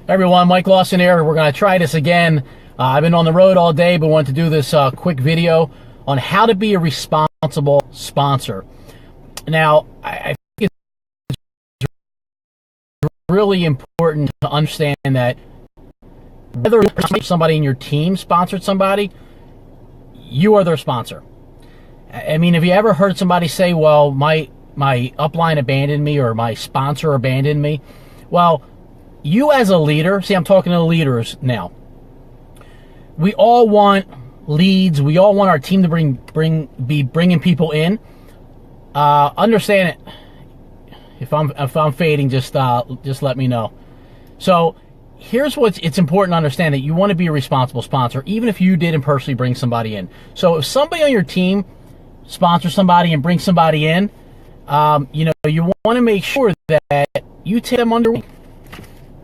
Everyone, Mike Lawson here. We're going to try this again. I've been on the road all day, but wanted to do this quick video on how to be a responsible sponsor. Now, I think it's really important to understand that whether somebody in your team sponsored somebody, you are their sponsor. I mean, have you ever heard somebody say, well, my upline abandoned me or my sponsor abandoned me? Well, you as a leader, see, I'm talking to the leaders now. We all want leads. We all want our team to be bringing people in. Understand it. If I'm fading, just let me know. So here's it's important to understand, that you want to be a responsible sponsor, even if you didn't personally bring somebody in. So if somebody on your team sponsors somebody and brings somebody in, you want to make sure that you take them under wing.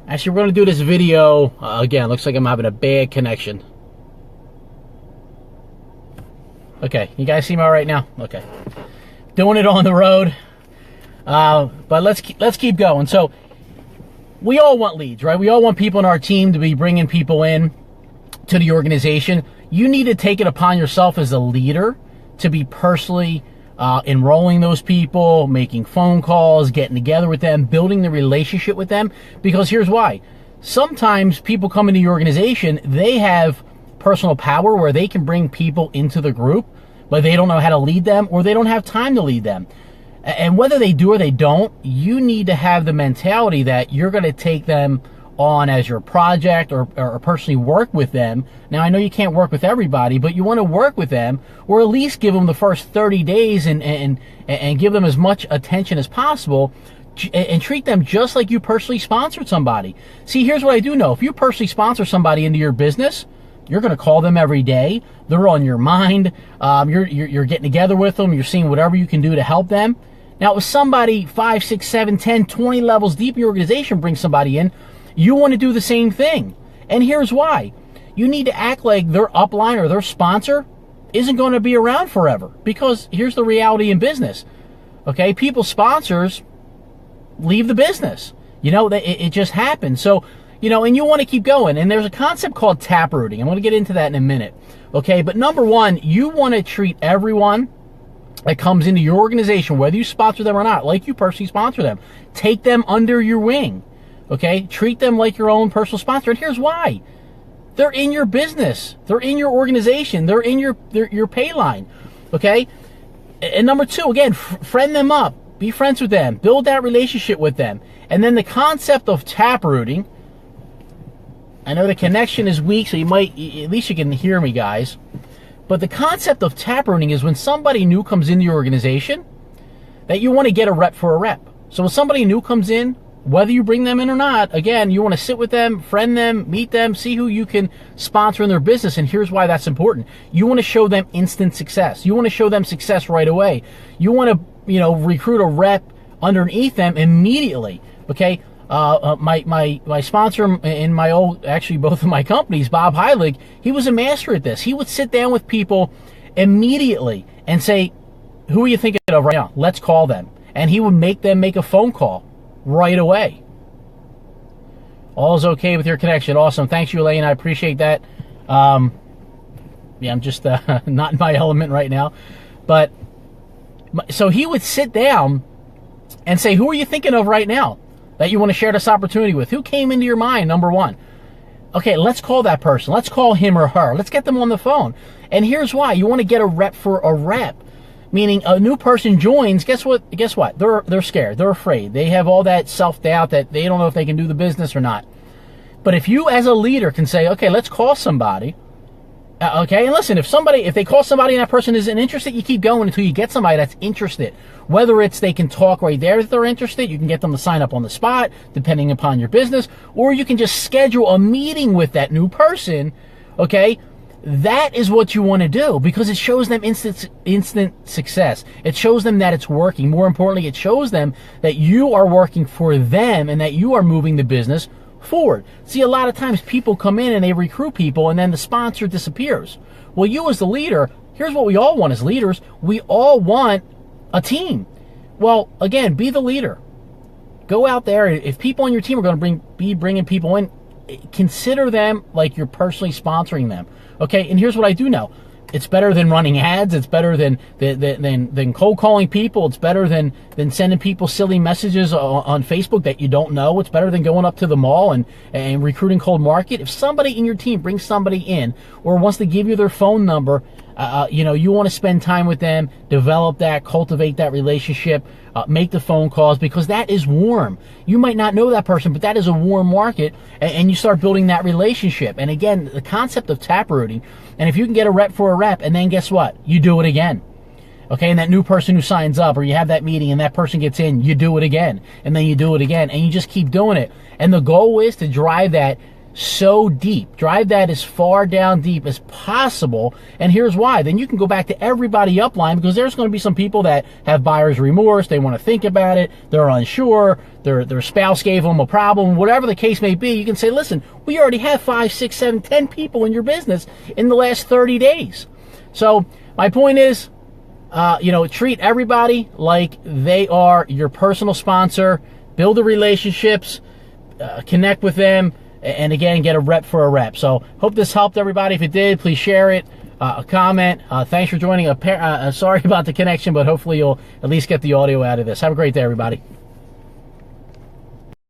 Actually, we're going to do this video again. Looks like I'm having a bad connection. Okay, you guys see me all right now? Okay, doing it on the road, but let's keep going. So we all want leads, right? We all want people in our team to be bringing people in to the organization. You need to take it upon yourself as a leader to be personally enrolling those people, making phone calls, getting together with them, building the relationship with them. Because here's why. Sometimes people come into the organization, they have personal power where they can bring people into the group, but they don't know how to lead them, or they don't have time to lead them. And whether they do or they don't, you need to have the mentality that you're going to take them on as your project, or personally work with them. Now, I know you can't work with everybody, but you want to work with them, or at least give them the first 30 days and give them as much attention as possible, and treat them just like you personally sponsored somebody. See, here's what I do know. If you personally sponsor somebody into your business, you're going to call them every day. They're on your mind. You're getting together with them. You're seeing whatever you can do to help them. Now, if somebody 5, 6, 7, 10, 20 levels deep in your organization brings somebody in, you want to do the same thing. And here's why. You need to act like their upline or their sponsor isn't going to be around forever. Because here's the reality in business. Okay, people's sponsors leave the business. It just happens. So, and you want to keep going. And there's a concept called taprooting. I'm going to get into that in a minute. Okay, but number one, you want to treat everyone that comes into your organization, whether you sponsor them or not, like you personally sponsor them. Take them under your wing. Okay, treat them like your own personal sponsor. And here's why. They're in your business. They're in your organization. They're in your pay line. Okay? And number two, again, friend them up. Be friends with them. Build that relationship with them. And then the concept of taprooting. I know the connection is weak, so at least you can hear me, guys. But the concept of taprooting is when somebody new comes into your organization, that you want to get a rep for a rep. So when somebody new comes in, whether you bring them in or not, again, you want to sit with them, friend them, meet them, see who you can sponsor in their business. And here's why that's important. You want to show them instant success. You want to show them success right away. You want to, recruit a rep underneath them immediately. Okay. My sponsor in my both of my companies, Bob Heilig, he was a master at this. He would sit down with people immediately and say, who are you thinking of right now? Let's call them. And he would make them make a phone call right away. All's okay with your connection. Awesome. Thanks, you, Elaine. I appreciate that. I'm just not in my element right now. But so he would sit down and say, who are you thinking of right now that you want to share this opportunity with? Who came into your mind, number one? Okay, let's call that person. Let's call him or her. Let's get them on the phone. And here's why. You want to get a rep for a rep. Meaning a new person joins, guess what? They're scared. They're afraid. They have all that self-doubt that they don't know if they can do the business or not. But if you as a leader can say, okay, let's call somebody. Okay, and listen, if they call somebody and that person isn't interested, you keep going until you get somebody that's interested. Whether it's they can talk right there if they're interested, you can get them to sign up on the spot, depending upon your business, or you can just schedule a meeting with that new person, okay? That is what you want to do, because it shows them instant success. It shows them that it's working. More importantly, it shows them that you are working for them and that you are moving the business forward. See, a lot of times people come in and they recruit people and then the sponsor disappears. Well, you as the leader, here's what we all want as leaders. We all want a team. Well, again, be the leader. Go out there. If people on your team are going to be bringing people in, consider them like you're personally sponsoring them. Okay, and here's what I do know. It's better than running ads. It's better than cold calling people. It's better than sending people silly messages on Facebook that you don't know. It's better than going up to the mall and recruiting cold market. If somebody in your team brings somebody in or wants to give you their phone number, you want to spend time with them, develop that, cultivate that relationship, make the phone calls, because that is warm. You might not know that person, but that is a warm market, and you start building that relationship. And again, the concept of taprooting, and if you can get a rep for a rep, and then guess what? You do it again. Okay, and that new person who signs up, or you have that meeting and that person gets in, you do it again, and then you do it again, and you just keep doing it. And the goal is to drive that so deep, drive that as far down deep as possible. And here's why. Then you can go back to everybody upline, because there's going to be some people that have buyer's remorse. They want to think about it. They're unsure. Their spouse gave them a problem. Whatever the case may be, you can say, listen, we already have 5, 6, 7, 10 people in your business in the last 30 days. So my point is, treat everybody like they are your personal sponsor. Build the relationships, connect with them, and again, get a rep for a rep. So hope this helped everybody. If it did, please share it, a comment. Thanks for joining. Sorry about the connection, but hopefully you'll at least get the audio out of this. Have a great day, everybody.